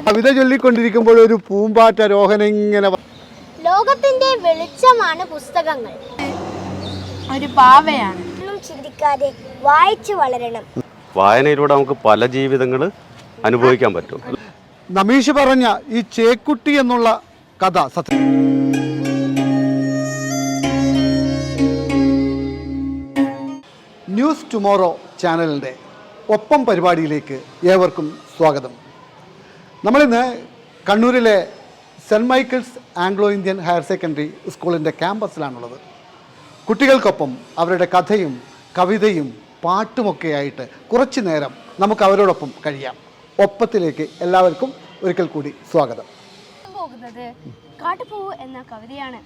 കവിത ചൊല്ലിക്കൊണ്ടിരിക്കുമ്പോൾ ഒരു പൂമ്പാറ്റ രോഹൻ ഇങ്ങനെ. ലോകത്തിന്റെ വെളിച്ചമാണ് പുസ്തകങ്ങൾ. ഒരു പാവയാണ്. ചിന്തിക്കാതെ വായിച്ചു വളരണം. വായനയിലൂടെ നമുക്ക് പല ജീവിതങ്ങൾ അനുഭവിക്കാൻ പറ്റും. നമീഷ് പറഞ്ഞ ഈ ചേക്കുട്ടി എന്നുള്ള കഥ സത്യം. ന്യൂസ് ടുമോറോ ചാനലിൻ്റെ ഒപ്പം പരിപാടിയിലേക്ക് ഏവർക്കും സ്വാഗതം. നമ്മളിന്ന് കണ്ണൂരിലെ saint Michael's Anglo Indian higher secondary സ്കൂളിൻ്റെ ക്യാമ്പസിലാണുള്ളത്. കുട്ടികൾക്കൊപ്പം അവരുടെ കഥയും കവിതയും പാട്ടുമൊക്കെയായിട്ട് കുറച്ച് നേരം നമുക്ക് അവരോടൊപ്പം കഴിയാം. ഒപ്പത്തിലേക്ക് എല്ലാവർക്കും ഒരിക്കൽ കൂടി സ്വാഗതം. പോകുന്നത് കാട്ടുപൂവ് എന്ന കവിതയാണ്.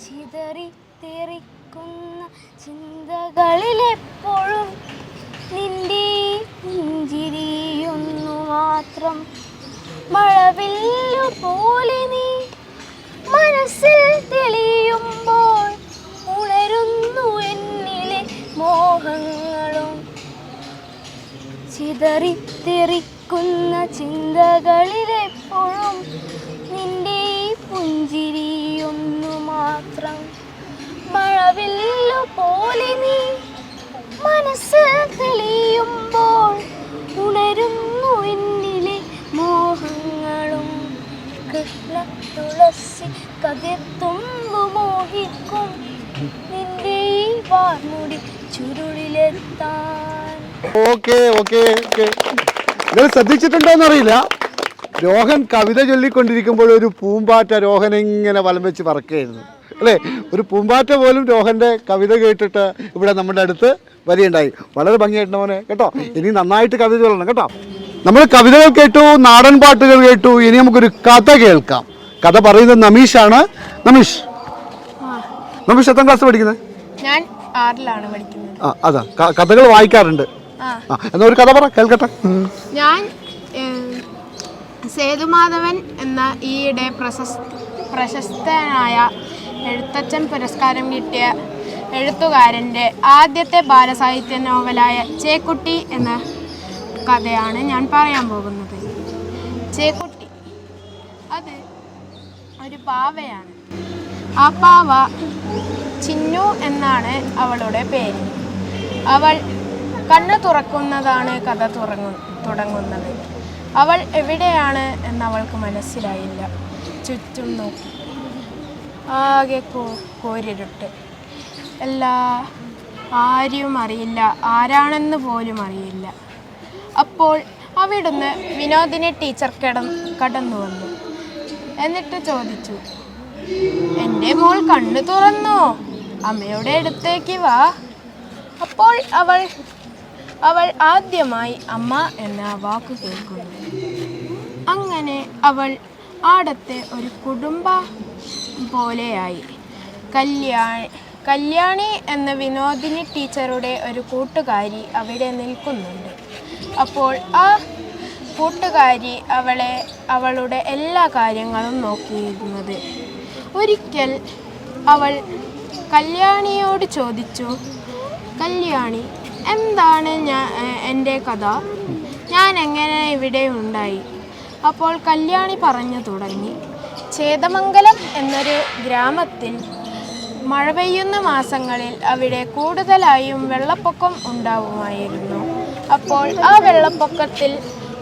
ചിതറിത്തെറിക്കുന്ന ചിന്തകളിലെപ്പോഴും നിന്റെ പുഞ്ചിരിയൊന്നു മാത്രം. മഴവില്ലു പോലെ നീ മനസ്സിൽ തെളിയുമ്പോൾ ഉണരുന്നു എന്നിലെ മോഹങ്ങളും. ചിതറിത്തെറിക്കുന്ന ചിന്തകളിലെപ്പോഴും നിന്റെ പുഞ്ചിരിയൊന്നു മാത്രം. മഴവില്ലു പോലെ നീ മനസ്സ് തെളിയുമ്പോൾ ഉണരുന്നു എന്നിലെ മോഹങ്ങളും. കൃഷ്ണ തുളസി കതിർത്തുമ്പു മോഹിക്കും നിന്റെ വാർമുടി ചുരുളിലെത്താൻ. Okay okay okay. നിങ്ങൾ ശ്രദ്ധിച്ചിട്ടുണ്ടോയെന്നറിയില്ല, രോഹൻ കവിത ചൊല്ലിക്കൊണ്ടിരിക്കുമ്പോൾ ഒരു പൂമ്പാറ്റ രോഹൻ ഇങ്ങനെ വലം വെച്ച് പറക്കുകയായിരുന്നു അല്ലേ. ഒരു പൂമ്പാറ്റ പോലും രോഹൻ്റെ കവിത കേട്ടിട്ട് ഇവിടെ നമ്മുടെ അടുത്ത് വരികയുണ്ടായി. വളരെ ഭംഗിയായിട്ട് മോനെ കേട്ടോ. ഇനി നന്നായിട്ട് കവിത ചൊല്ലണം കേട്ടോ. നമ്മൾ കവിതകൾ കേട്ടു, നാടൻ പാട്ടുകൾ കേട്ടു. ഇനി നമുക്കൊരു കഥ കേൾക്കാം. കഥ പറയുന്നത് നമീഷാണ്. നമീഷ് എത്രാം ക്ലാസ് പഠിക്കുന്നത്? ഞാൻ 6ലാണ് പഠിക്കുന്നത്. അതാ കഥകൾ വായിക്കാറുണ്ട്. എന്നാ ഒരു കഥ പറ കേൾക്കട്ടെ. ഞാൻ സേതുമാധവൻ എന്ന ഈയിടെ പ്രശസ്തനായ എഴുത്തച്ഛൻ പുരസ്കാരം കിട്ടിയ എഴുത്തുകാരൻ്റെ ആദ്യത്തെ ബാലസാഹിത്യ നോവലായ ചേക്കുട്ടി എന്ന കഥയാണ് ഞാൻ പറയാൻ പോകുന്നത്. ചേക്കുട്ടി അത് ഒരു പാവയാണ്. ആ പാവ ചിന്നു എന്നാണ് അവളുടെ പേര്. അവൾ കണ്ണു തുറക്കുന്നതാണ് കഥ തുടങ്ങുന്നത്. അവൾ എവിടെയാണ് എന്നവൾക്ക് മനസ്സിലായില്ല. ചുറ്റും നോക്കി. ആകെ കോരിരുട്ട്. ആരും അറിയില്ല, ആരാണെന്ന് പോലും അറിയില്ല. അപ്പോൾ അവിടുന്ന് വിനോദിനി ടീച്ചർ കടന്നു വന്നു. എന്നിട്ട് ചോദിച്ചു, എൻ്റെ മോൾ കണ്ണു തുറന്നോ? അമ്മയുടെ അടുത്തേക്ക് വാ. അപ്പോൾ അവൾ ആദ്യമായി അമ്മ എന്ന വാക്ക് കേൾക്കുന്നു. അങ്ങനെ അവൾ ആടത്തെ ഒരു കുടുംബ പോലെയായി. കല്യാണി എന്ന വിനോദിനി ടീച്ചറുടെ ഒരു കൂട്ടുകാരി അവിടെ നിൽക്കുന്നുണ്ട്. അപ്പോൾ ആ കൂട്ടുകാരി അവളുടെ എല്ലാ കാര്യങ്ങളും നോക്കിയിരുന്നത്. ഒരിക്കൽ അവൾ കല്യാണിയോട് ചോദിച്ചു, കല്യാണി, എന്താണ് എൻ്റെ കഥ? ഞാൻ എങ്ങനെ ഇവിടെ ഉണ്ടായി? അപ്പോൾ കല്യാണി പറഞ്ഞു തുടങ്ങി, ചേതമംഗലം എന്നൊരു ഗ്രാമത്തിൽ മഴ പെയ്യുന്ന മാസങ്ങളിൽ അവിടെ കൂടുതലായും വെള്ളപ്പൊക്കം ഉണ്ടാവുമായിരുന്നു. അപ്പോൾ ആ വെള്ളപ്പൊക്കത്തിൽ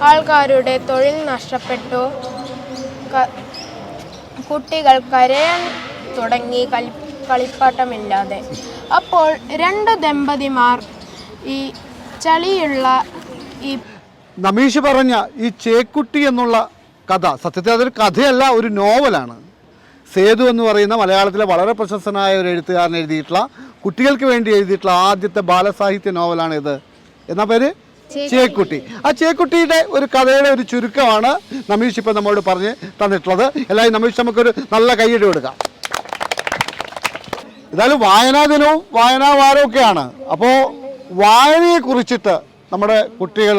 ആൾക്കാരുടെ തൊഴിൽ നഷ്ടപ്പെട്ടു. കുട്ടികൾ കരയാൻ തുടങ്ങി കളിപ്പാട്ടമില്ലാതെ. അപ്പോൾ 2 ദമ്പതിമാർ ഈ ചളിയുള്ള ഈ നമീഷ് പറഞ്ഞ ഈ ചേക്കുട്ടി എന്നുള്ള കഥ സത്യത്തിൽ അതൊരു കഥയല്ല, ഒരു നോവലാണ്. സേതു എന്ന് പറയുന്ന മലയാളത്തിലെ വളരെ പ്രശസ്തനായ ഒരു എഴുത്തുകാരൻ എഴുതിയിട്ടുള്ള, കുട്ടികൾക്ക് വേണ്ടി എഴുതിയിട്ടുള്ള ആദ്യത്തെ ബാലസാഹിത്യ നോവലാണ് ഇത്. എന്നാ പേര് ചേക്കുട്ടി. ആ ചേക്കുട്ടിയുടെ ഒരു കഥയുടെ ഒരു ചുരുക്കമാണ് നമീഷ് ഇപ്പം നമ്മളോട് പറഞ്ഞ് തന്നിട്ടുള്ളത്. എല്ലാവരും നമീഷ് നമുക്കൊരു നല്ല കൈയ്യടി കൊടുക്കാം. ഏതായാലും വായനാ ദിനവും വായനാ വാരവും ഒക്കെയാണ്. അപ്പോൾ വായനയെ കുറിച്ചിട്ട് നമ്മുടെ കുട്ടികൾ,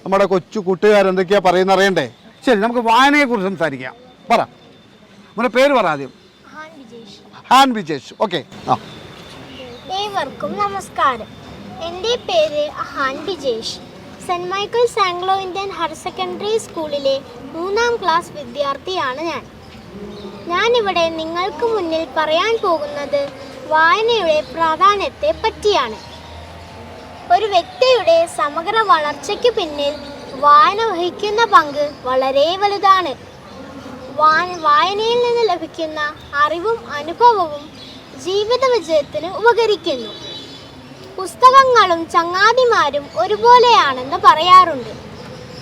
നമ്മുടെ കൊച്ചു കൂട്ടുകാരെന്തൊക്കെയാണ് പറയുന്നത് അറിയണ്ടേ? ശരി, നമുക്ക് വായനയെക്കുറിച്ച് സംസാരിക്കാം. പറ, നമ്മുടെ പേര് പറ ആദ്യം. ഹാൻ വിജേഷ്. ഓക്കെ. ഏവർക്കും നമസ്കാരം. എൻ്റെ പേര് Ahan Bijesh. Saint Michael's Anglo Indian higher secondary സ്കൂളിലെ 3ാം ക്ലാസ് വിദ്യാർത്ഥിയാണ് ഞാനിവിടെ നിങ്ങൾക്ക് മുന്നിൽ പറയാൻ പോകുന്നത് വായനയുടെ പ്രാധാന്യത്തെ പറ്റിയാണ്. ഒരു വ്യക്തിയുടെ സമഗ്ര വളർച്ചയ്ക്ക് പിന്നിൽ വായന വഹിക്കുന്ന പങ്ക് വളരെ വലുതാണ്. വായനയിൽ നിന്ന് ലഭിക്കുന്ന അറിവും അനുഭവവും ജീവിത വിജയത്തിന് ഉപകരിക്കുന്നു. പുസ്തകങ്ങളും ചങ്ങാതിമാരും ഒരുപോലെയാണെന്ന് പറയാറുണ്ട്.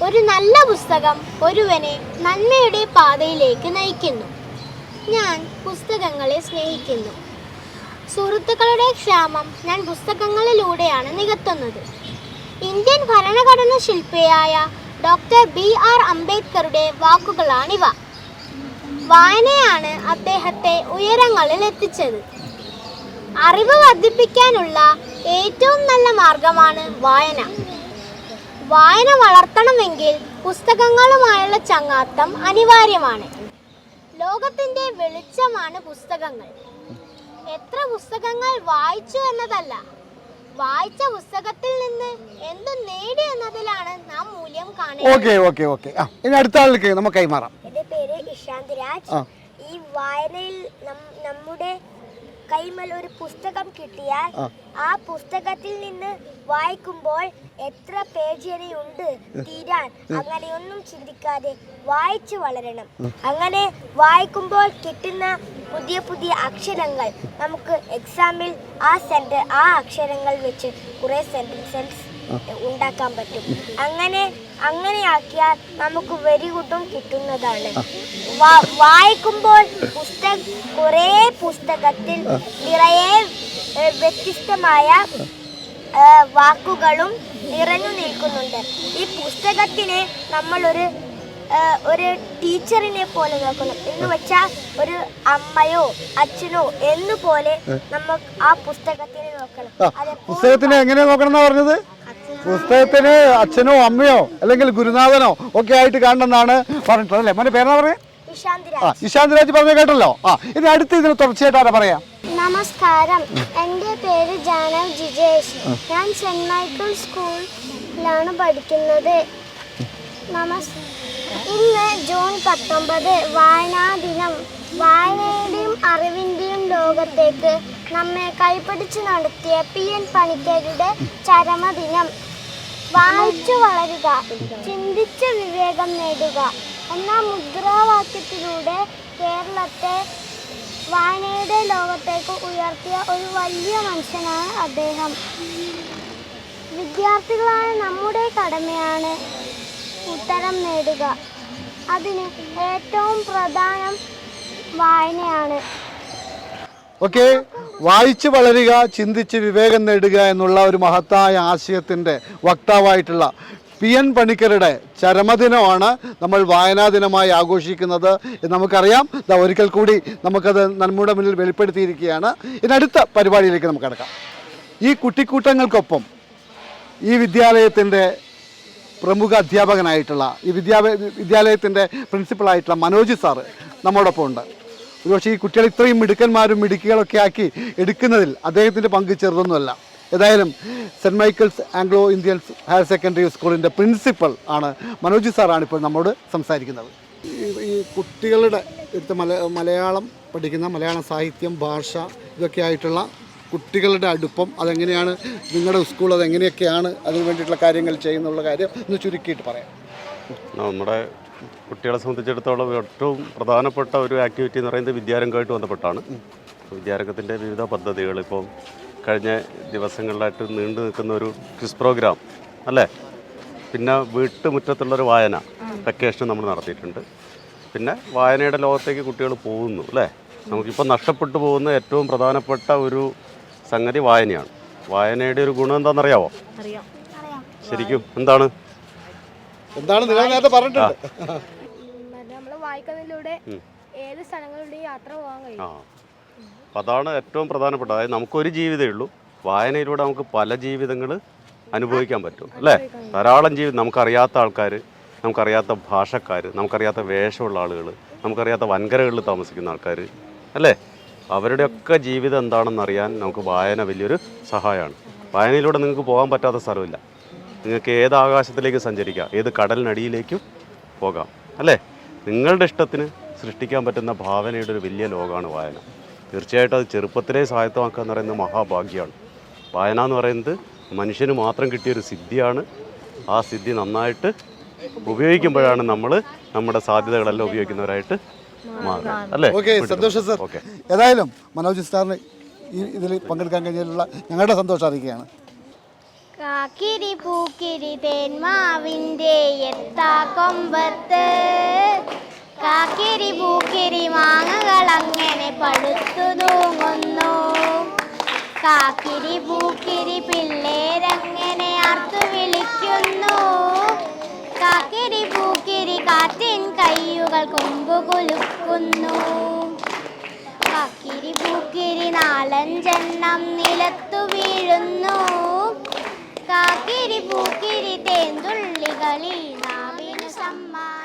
ഒരു നല്ല പുസ്തകം ഒരുവനെ നന്മയുടെ പാതയിലേക്ക് നയിക്കുന്നു. ഞാൻ പുസ്തകങ്ങളെ സ്നേഹിക്കുന്നു. സുഹൃത്തുക്കളുടെ ക്ഷാമം ഞാൻ പുസ്തകങ്ങളിലൂടെയാണ് നികത്തുന്നത്. ഇന്ത്യൻ ഭരണഘടന ശില്പിയായ ഡോക്ടർ BR അംബേദ്കറുടെ വാക്കുകളാണിവ. വായനയാണ് അദ്ദേഹത്തെ ഉയരങ്ങളിൽ എത്തിച്ചത്. അറിവ് വർദ്ധിപ്പിക്കാനുള്ള ഏറ്റവും നല്ല മാർഗമാണ് വായന. വായന വളർത്തണമെങ്കിൽ പുസ്തകങ്ങളുമായുള്ള ചങ്ങാത്തം അനിവാര്യമാണ്. ലോകത്തിൻ്റെ വെളിച്ചമാണ് പുസ്തകങ്ങൾ. എത്ര പുസ്തകങ്ങൾ വായിച്ചു എന്നതല്ല, വായിച്ച പുസ്തകത്തിൽ നിന്ന് എന്ത് നേടി എന്നതിലാണ് നാം മൂല്യം കാണുന്നത്. ഇനി അടുത്ത ആളിലേക്ക് നമുക്ക് കൈമാറാം. എൻ്റെ പേര് ഇഷാന്ത് രാജ്. ഈ വായനയിൽ നമ്മുടെ കൈമൽ ഒരു പുസ്തകം കിട്ടിയാൽ ആ പുസ്തകത്തിൽ നിന്ന് വായിക്കുമ്പോൾ എത്ര പേജ് വരെയുണ്ട് തീരാൻ അങ്ങനെയൊന്നും ചിന്തിക്കാതെ വായിച്ചു വളരണം. അങ്ങനെ വായിക്കുമ്പോൾ കിട്ടുന്ന പുതിയ പുതിയ അക്ഷരങ്ങൾ നമുക്ക് എക്സാമിൽ ആ അക്ഷരങ്ങൾ വെച്ച് കുറേ സെൻറ്റൻസ് ഉണ്ടാക്കാൻ പറ്റും. അങ്ങനെയാക്കിയാൽ നമുക്ക് വെരി ഗുഡും കിട്ടുന്നതാണ്. വായിക്കുമ്പോൾ കുറേ പുസ്തകത്തിൽ നിറയെ വ്യത്യസ്തമായ വാക്കുകളും നിറഞ്ഞു നിൽക്കുന്നുണ്ട്. ഈ പുസ്തകത്തിനെ നമ്മളൊരു ടീച്ചറിനെ പോലെ നോക്കണം. എന്ന് വെച്ചാൽ ഒരു അമ്മയോ അച്ഛനോ എന്നുപോലെ നമുക്ക് ആ പുസ്തകത്തിനെ നോക്കണം. പുസ്തകത്തിനെ എങ്ങനെ നോക്കണം എന്നാ പറഞ്ഞത്? പുസ്തകത്തിന് അച്ഛനോ അമ്മയോ അല്ലെങ്കിൽ ഗുരുനാഥനോ ഒക്കെ ആയിട്ട് കാണണമെന്നാണ് പറഞ്ഞിട്ടുള്ളത് അല്ലേ? മോന്റെ പേരെന്നാ പറയാ? ഇഷാന്ത് രാജ് പറഞ്ഞ കേട്ടല്ലോ. ഇനി അടുത്ത് ഇതിന് തുടർച്ചയായിട്ട് ആരാ പറയാ? നമസ്കാരം, എൻ്റെ പേര് ജാനവ് ജിജേഷ്. ഞാൻ സെൻറ് മൈക്കിൾസ് സ്കൂളിലാണ് പഠിക്കുന്നത്. ഇന്ന് ജൂൺ 19 വായനാ ദിനം. വായനയുടെയും അറിവിൻ്റെയും ലോകത്തേക്ക് നമ്മെ കൈപിടിച്ച് നടത്തിയ PN പണിക്കരുടെ ചരമദിനം. വായിച്ചു വളരുക, ചിന്തിച്ച് വിവേകം നേടുക എന്ന മുദ്രാവാക്യത്തിലൂടെ കേരളത്തെ വായനയുടെ ലോകത്തേക്ക് ഉയർത്തിയ ഒരു വലിയ മനുഷ്യനാണ് അദ്ദേഹം. വിദ്യാർത്ഥികളായ നമ്മുടെ കടമയാണ് ഉത്തരം നേടുക. അതിന് ഏറ്റവും പ്രധാനം വായനയാണ്. ഓക്കെ, വായിച്ച് വളരുക, ചിന്തിച്ച് വിവേകം നേടുക എന്നുള്ള ഒരു മഹത്തായ ആശയത്തിൻ്റെ വക്താവായിട്ടുള്ള PN പണിക്കരുടെ ചരമദിനമാണ് നമ്മൾ വായനാ ദിനമായി ആഘോഷിക്കുന്നത്. നമുക്കറിയാം. ഒരിക്കൽ കൂടി നമുക്കത് നമ്മുടെ മുന്നിൽ വെളിപ്പെടുത്തിയിരിക്കുകയാണ്. ഇനി അടുത്ത പരിപാടിയിലേക്ക് നമുക്ക് കടക്കാം. ഈ കുട്ടിക്കൂട്ടങ്ങൾക്കൊപ്പം ഈ വിദ്യാലയത്തിൻ്റെ പ്രമുഖ അധ്യാപകനായിട്ടുള്ള ഈ വിദ്യാലയത്തിൻ്റെ പ്രിൻസിപ്പളായിട്ടുള്ള മനോജ് സാറ് നമ്മോടൊപ്പം ഉണ്ട്. ഒരുപക്ഷെ ഈ കുട്ടികൾ ഇത്രയും മിടുക്കന്മാരും മിടുക്കികളൊക്കെ ആക്കി എടുക്കുന്നതിൽ അദ്ദേഹത്തിൻ്റെ പങ്ക് ചെറുതൊന്നുമല്ല. ഏതായാലും cent Michael's Anglo Indian higher secondary സ്കൂളിൻ്റെ പ്രിൻസിപ്പൽ ആണ് മനോജ് സാറാണ് ഇപ്പോൾ നമ്മോട് സംസാരിക്കുന്നത്. ഈ കുട്ടികളുടെ അടുത്ത മലയാളം പഠിക്കുന്ന, മലയാളം സാഹിത്യം, ഭാഷ ഇതൊക്കെ ആയിട്ടുള്ള കുട്ടികളുടെ അടുപ്പം അതെങ്ങനെയാണ്, നിങ്ങളുടെ സ്കൂൾ അതെങ്ങനെയൊക്കെയാണ് അതിന് വേണ്ടിയിട്ടുള്ള കാര്യങ്ങൾ ചെയ്യുന്നുള്ള കാര്യം ഒന്ന് ചുരുക്കിയിട്ട് പറയാം. നമ്മുടെ കുട്ടികളെ സംബന്ധിച്ചിടത്തോളം ഏറ്റവും പ്രധാനപ്പെട്ട ഒരു ആക്ടിവിറ്റി എന്ന് പറയുന്നത് വിദ്യാരംഗമായിട്ട് ബന്ധപ്പെട്ടാണ്. വിദ്യാരംഗത്തിൻ്റെ വിവിധ പദ്ധതികൾ ഇപ്പോൾ കഴിഞ്ഞ ദിവസങ്ങളിലായിട്ട് നീണ്ടു നിൽക്കുന്ന ഒരു ക്വിസ് പ്രോഗ്രാം അല്ലേ, പിന്നെ വീട്ടുമുറ്റത്തുള്ളൊരു വായന വെക്കേഷൻ നമ്മൾ നടത്തിയിട്ടുണ്ട്. പിന്നെ വായനയുടെ ലോകത്തേക്ക് കുട്ടികൾ പോകുന്നു അല്ലേ. നമുക്കിപ്പോൾ നഷ്ടപ്പെട്ടു പോകുന്ന ഏറ്റവും പ്രധാനപ്പെട്ട ഒരു സംഗതി വായനയാണ്. വായനയുടെ ഒരു ഗുണം എന്താണെന്നറിയാവോ? ശരിക്കും എന്താണ് നിങ്ങൾ നേരത്തെ പറഞ്ഞിട്ടുണ്ട്. നമ്മൾ വായിക്കുന്നതിലൂടെ ഏത് സ്ഥലങ്ങളിലൂടെ യാത്ര പോകാൻ കഴിയും. അതാണ് ഏറ്റവും പ്രധാനപ്പെട്ട. അതായത് നമുക്കൊരു ജീവിതമേ ഉള്ളൂ. വായനയിലൂടെ നമുക്ക് പല ജീവിതങ്ങൾ അനുഭവിക്കാൻ പറ്റും അല്ലേ. ധാരാളം ജീവിതം, നമുക്കറിയാത്ത ആൾക്കാർ, നമുക്കറിയാത്ത ഭാഷക്കാർ, നമുക്കറിയാത്ത വേഷമുള്ള ആളുകൾ, നമുക്കറിയാത്ത വൻകരകളിൽ താമസിക്കുന്ന ആൾക്കാർ അല്ലേ. അവരുടെയൊക്കെ ജീവിതം എന്താണെന്നറിയാൻ നമുക്ക് വായന വലിയൊരു സഹായമാണ്. വായനയിലൂടെ നിങ്ങൾക്ക് പോകാൻ പറ്റാത്ത സ്ഥലമില്ല. നിങ്ങൾക്ക് ഏത് ആകാശത്തിലേക്ക് സഞ്ചരിക്കാം, ഏത് കടലിനടിയിലേക്കും പോകാം, അല്ലേ? നിങ്ങളുടെ ഇഷ്ടത്തിന് സൃഷ്ടിക്കാൻ പറ്റുന്ന ഭാവനയുടെ ഒരു വലിയ ലോകമാണ് വായന. തീർച്ചയായിട്ടും അത് ചെറുപ്പത്തിലേ സ്വായത്തമാക്കുക എന്ന് പറയുന്നത് മഹാഭാഗ്യമാണ്. വായന എന്ന് പറയുന്നത് മനുഷ്യന് മാത്രം കിട്ടിയൊരു സിദ്ധിയാണ്. ആ സിദ്ധി നന്നായിട്ട് ഉപയോഗിക്കുമ്പോഴാണ് നമ്മൾ നമ്മുടെ സാധ്യതകളെല്ലാം ഉപയോഗിക്കുന്നവരായിട്ട് മാറുന്നത്, അല്ലേ? ഓക്കെ, സന്തോഷം സർ. ഓക്കെ, ഏതായാലും മനോജ് സ്റ്റാറിന് ഈ ഇതിൽ പങ്കെടുക്കാൻ കഴിഞ്ഞതിലുള്ള ഞങ്ങളുടെ സന്തോഷം അറിയിക്കുകയാണ്. കാക്കിരി പൂക്കിരി തേന്മാവിൻ്റെ എത്താ കൊമ്പത്ത് കാക്കിരി പൂക്കിരി മാങ്ങകൾ അങ്ങനെ പഴുത്തു തൂങ്ങുന്നു. കാക്കിരി പൂക്കിരി പിള്ളേരങ്ങനെ ആർത്തു വിളിക്കുന്നു. കാക്കിരി പൂക്കിരി കാറ്റിൻ കയ്യുകൾ കൊമ്പു കുലുക്കുന്നു. കാക്കിരി പൂക്കിരി നാലഞ്ചെണ്ണം നിലത്തു വീഴുന്നു. കാക്കിരി പൂക്കിരി തേന്തുള്ളികളിൽ നാവിനു സമ്മാനം.